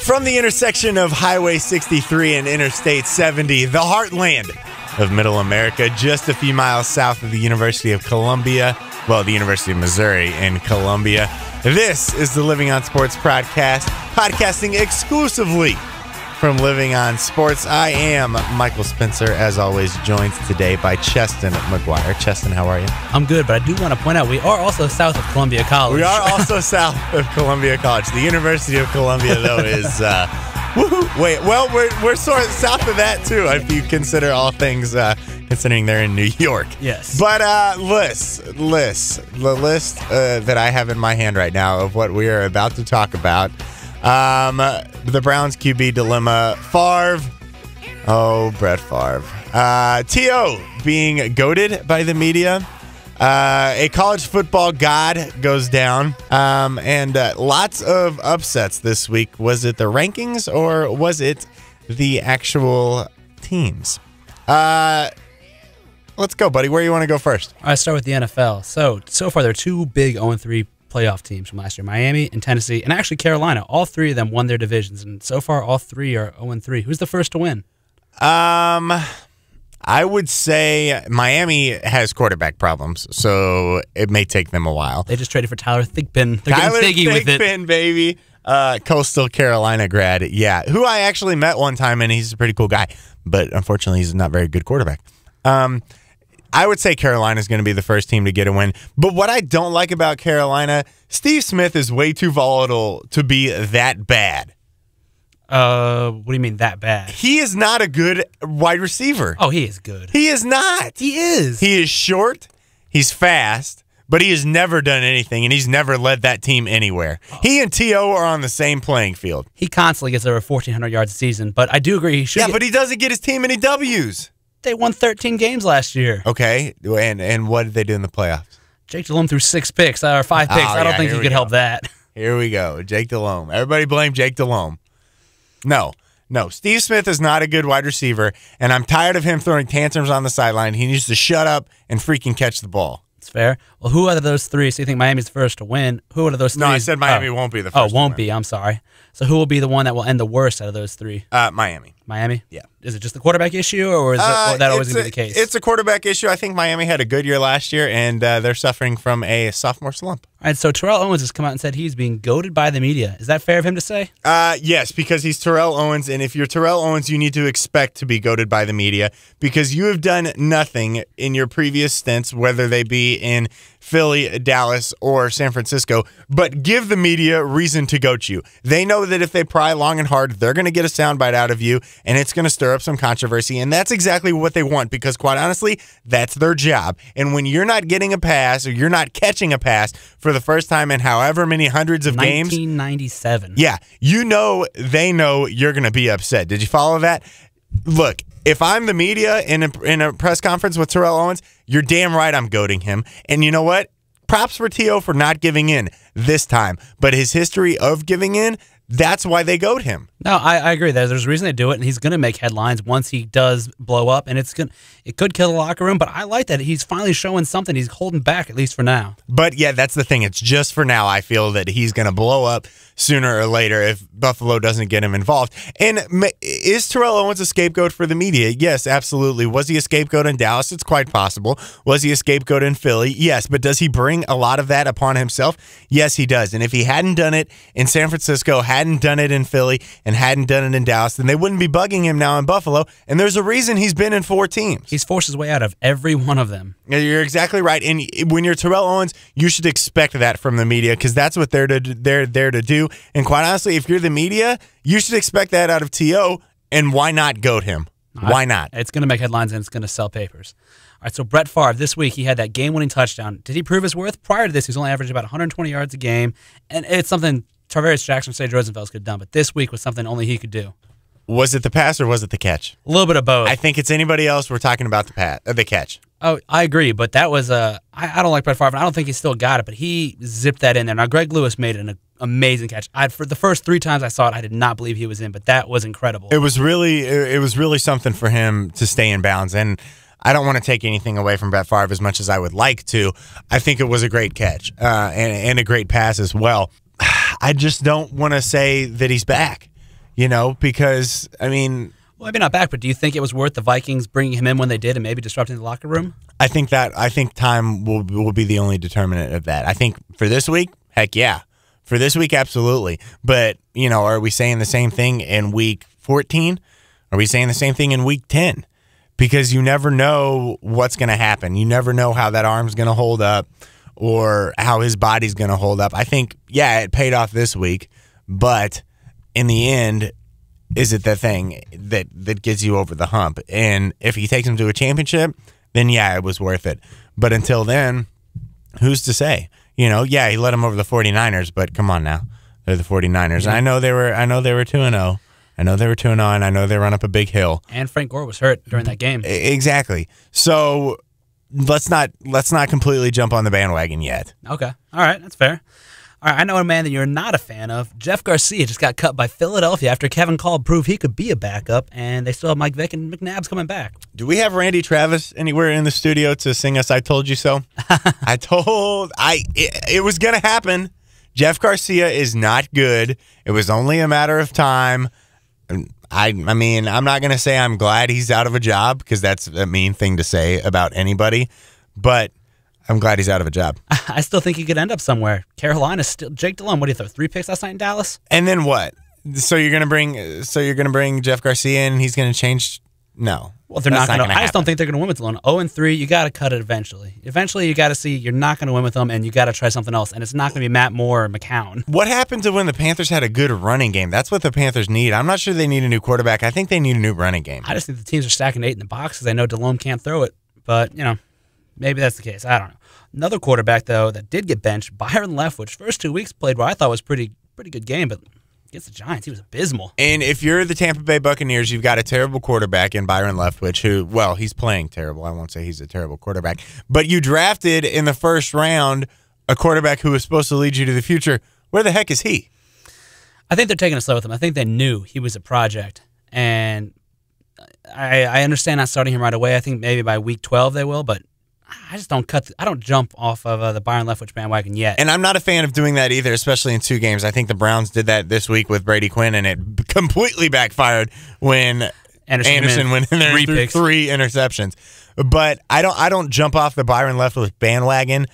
From the intersection of Highway 63 and Interstate 70, the heartland of Middle America, just a few miles south of the University of Columbia, well, the University of Missouri in Columbia. This is the Living on Sports podcast, podcasting exclusively from Living on Sports. I am Michael Spencer, as always, joined today by Cheston McGuire. Cheston, how are you? I'm good, but I do want to point out we are also south of Columbia College. We are also south of Columbia College. The University of Columbia, though, is woohoo. Wait, well, we're sort of south of that too, if you consider all things, considering they're in New York. Yes. But the list that I have in my hand right now of what we are about to talk about. The Browns QB dilemma. Favre. Oh, Brett Favre. T.O. being goated by the media. A college football god goes down. And lots of upsets this week. Was it the rankings or was it the actual teams? Let's go, buddy. Where do you want to go first? I start with the NFL. So far there are two big 0-3 playoff teams from last year, Miami and Tennessee, and actually Carolina. All three of them won their divisions, and so far all three are 0-3. Who's the first to win? I would say Miami has quarterback problems, so it may take them a while. They just traded for Tyler Thigpen. They're getting Thiggy with it. Thigpen, baby. Coastal Carolina grad. Yeah, who I actually met one time, and he's a pretty cool guy, but unfortunately he's not a very good quarterback. I would say Carolina is going to be the first team to get a win. But what I don't like about Carolina, Steve Smith is way too volatile to be that bad. What do you mean that bad? He is not a good wide receiver. Oh, he is good. He is not. He is. He is short. He's fast. But he has never done anything, and he's never led that team anywhere. He and T.O. are on the same playing field. He constantly gets over 1,400 yards a season, but I do agree he should. Yeah, but he doesn't get his team any W's. They won 13 games last year. Okay, and what did they do in the playoffs? Jake Delhomme threw 5 picks. I don't think he could help that. Here we go. Jake Delhomme. Everybody blame Jake Delhomme. No. Steve Smith is not a good wide receiver, and I'm tired of him throwing tantrums on the sideline. He needs to shut up and freaking catch the ball. It's fair. Well, who out of those three? So you think Miami's the first to win? Who out of those three? No, I said Miami won't be the first. Oh, won't be. I'm sorry. So who will be the one that will end the worst out of those three? Miami. Miami? Yeah. Is it just the quarterback issue, or is that always going to be the case? It's a quarterback issue. I think Miami had a good year last year, and they're suffering from a sophomore slump. All right, so Terrell Owens has come out and said he's being goaded by the media. Is that fair of him to say? Yes, because he's Terrell Owens, and if you're Terrell Owens, you need to expect to be goaded by the media because you have done nothing in your previous stints, whether they be in Philly, Dallas, or San Francisco, but give the media reason to goat you. They know that if they pry long and hard, they're going to get a soundbite out of you, and it's going to stir up some controversy, and that's exactly what they want because, quite honestly, that's their job. And when you're not getting a pass or you're not catching a pass for the first time in however many hundreds of games. 1997. Yeah, they know you're going to be upset. Did you follow that? Look, if I'm the media in a press conference with Terrell Owens, you're damn right I'm goating him. And you know what? Props for T.O. for not giving in this time. But his history of giving in, that's why they goat him. No, I agree. There's a reason they do it, and he's going to make headlines once he does blow up, and it could kill the locker room, but I like that he's finally showing something. He's holding back, at least for now. But, yeah, that's the thing. It's just for now. I feel that he's going to blow up sooner or later if Buffalo doesn't get him involved. And is Terrell Owens a scapegoat for the media? Yes, absolutely. Was he a scapegoat in Dallas? It's quite possible. Was he a scapegoat in Philly? Yes. But does he bring a lot of that upon himself? Yes, he does. And if he hadn't done it in San Francisco, hadn't done it in Philly, and hadn't done it in Dallas, then they wouldn't be bugging him now in Buffalo. And there's a reason he's been in 4 teams. He's forced his way out of every one of them. You're exactly right. And when you're Terrell Owens, you should expect that from the media because that's what they're there to do. And quite honestly, if you're the media, you should expect that out of T.O. And why not goat him? Why not? It's going to make headlines and it's going to sell papers. All right, so Brett Favre, this week he had that game-winning touchdown. Did he prove his worth? Prior to this, he was only averaging about 120 yards a game. And it's something Tarvaris Jackson, Sage Rosenfels could have done. But this week was something only he could do. Was it the pass or was it the catch? A little bit of both. I think it's anybody else. We're talking about the catch. Oh, I agree, but that was I don't like Brett Favre. I don't think he still got it, but he zipped that in there. Now, Greg Lewis made an amazing catch. For the first 3 times I saw it, I did not believe he was in, but that was incredible. It was really something for him to stay in bounds. And I don't want to take anything away from Brett Favre as much as I would like to. I think it was a great catch and a great pass as well. I just don't want to say that he's back, because, I mean... Well, maybe not back, but do you think it was worth the Vikings bringing him in when they did and maybe disrupting the locker room? I think time will be the only determinant of that. I think for this week, heck yeah. For this week, absolutely. But, are we saying the same thing in week 14? Are we saying the same thing in week 10? Because you never know what's going to happen. You never know how that arm's going to hold up or how his body's going to hold up. I think, yeah, it paid off this week, but in the end, is it the thing that gets you over the hump? And if he takes him to a championship, then yeah, it was worth it. But until then, who's to say? Yeah, he led him over the 49ers, but come on now. They're the 49ers. Yeah. I know they were 2-0. I know they were 2-0, and I know they run up a big hill. And Frank Gore was hurt during that game. Exactly. So let's not completely jump on the bandwagon yet. Okay. All right, that's fair. All right, I know a man that you're not a fan of. Jeff Garcia just got cut by Philadelphia after Kevin Call proved he could be a backup, and they still have Mike Vick and McNabb's coming back. Do we have Randy Travis anywhere in the studio to sing us "I Told You So"? It was going to happen. Jeff Garcia is not good. It was only a matter of time. I mean, I'm not going to say I'm glad he's out of a job because that's a mean thing to say about anybody, but I'm glad he's out of a job. I still think he could end up somewhere. Carolina still. Jake Delhomme, what do you throw? 3 picks last night in Dallas? And then what? So you're gonna bring Jeff Garcia in and he's gonna change? No. Well, they're not going to. I just don't think they're going to win with Delhomme. 0-3, you got to cut it eventually. Eventually, you got to see you're not going to win with them, and you got to try something else. And it's not going to be Matt Moore or McCown. What happened to when the Panthers had a good running game? That's what the Panthers need. I'm not sure they need a new quarterback. I think they need a new running game. I just think the teams are stacking 8 in the box because they know Delhomme can't throw it. But, maybe that's the case. I don't know. Another quarterback, though, that did get benched, Byron Leftwich. First 2 weeks played what I thought was pretty good game, but against the Giants, he was abysmal. And if you're the Tampa Bay Buccaneers, you've got a terrible quarterback in Byron Leftwich who, well, he's playing terrible. I won't say he's a terrible quarterback. But you drafted in the first round a quarterback who was supposed to lead you to the future. Where the heck is he? I think they're taking it slow with him. I think they knew he was a project. And I understand not starting him right away. I think maybe by week 12 they will, but I just I don't jump off of the Byron Leftwich bandwagon yet. And I'm not a fan of doing that either, especially in 2 games. I think the Browns did that this week with Brady Quinn, and it completely backfired when Anderson went in there and threw 3 interceptions. But I don't jump off the Byron Leftwich bandwagon.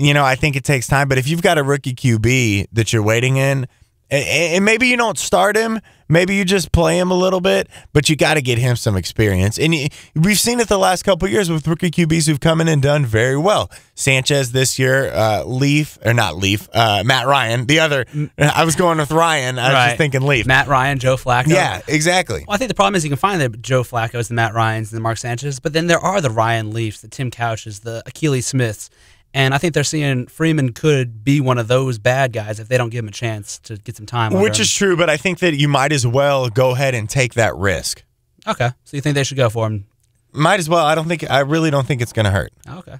I think it takes time. But if you've got a rookie QB that you're waiting in, and maybe you don't start him, maybe you just play him a little bit, but you got to get him some experience. And we've seen it the last couple of years with rookie QBs who've come in and done very well. Sanchez this year, Matt Ryan. The other, I was going with Ryan. I was just thinking Leaf. Matt Ryan, Joe Flacco. Yeah, exactly. Well, I think the problem is you can find the Joe Flacco's, the Matt Ryans, and the Mark Sanchez, but then there are the Ryan Leafs, the Tim Couches, the Achilles Smiths. And I think they're seeing Freeman could be one of those bad guys if they don't give him a chance to get some time. Which is true, but I think that you might as well go ahead and take that risk. Okay, so you think they should go for him? Might as well. I really don't think it's going to hurt. Okay.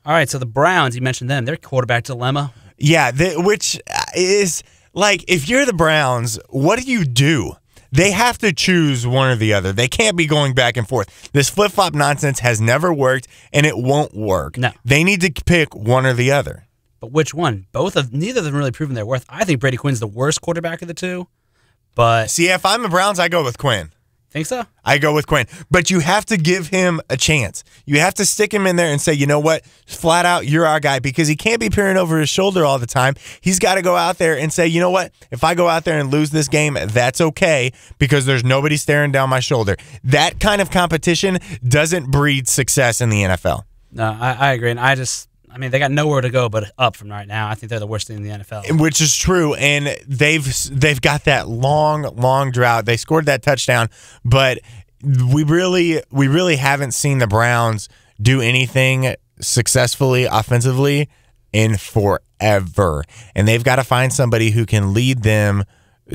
All right, so the Browns, you mentioned them. Their quarterback dilemma. Yeah, which is like, if you're the Browns, what do? They have to choose one or the other. They can't be going back and forth. This flip-flop nonsense has never worked, and it won't work. No. They need to pick one or the other. But which one? Neither of them really proven their worth. I think Brady Quinn's the worst quarterback of the two. But see, if I'm the Browns, I go with Quinn. Think so? I go with Quinn. But you have to give him a chance. You have to stick him in there and say, you know what? Flat out, you're our guy. Because he can't be peering over his shoulder all the time. He's got to go out there and say, you know what? If I go out there and lose this game, that's okay. Because there's nobody staring down my shoulder. That kind of competition doesn't breed success in the NFL. No, I agree. And they got nowhere to go but up from right now. I think they're the worst team in the NFL. Which is true, and they've got that long drought. They scored that touchdown, but we really haven't seen the Browns do anything successfully offensively in forever. And they've got to find somebody who can lead them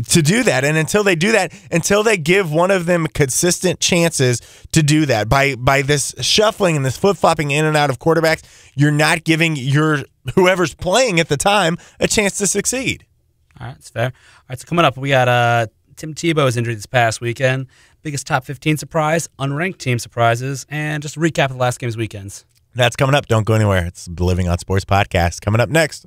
to do that. And until they do that, until they give one of them consistent chances to do that, by this shuffling and this flip-flopping in and out of quarterbacks, you're not giving whoever's playing at the time a chance to succeed. All right, that's fair. All right, so coming up, we got Tim Tebow's injury this past weekend. biggest top 15 surprise, unranked team surprises, and just a recap of the last game's weekends. That's coming up. Don't go anywhere. It's the Living on Sports podcast coming up next.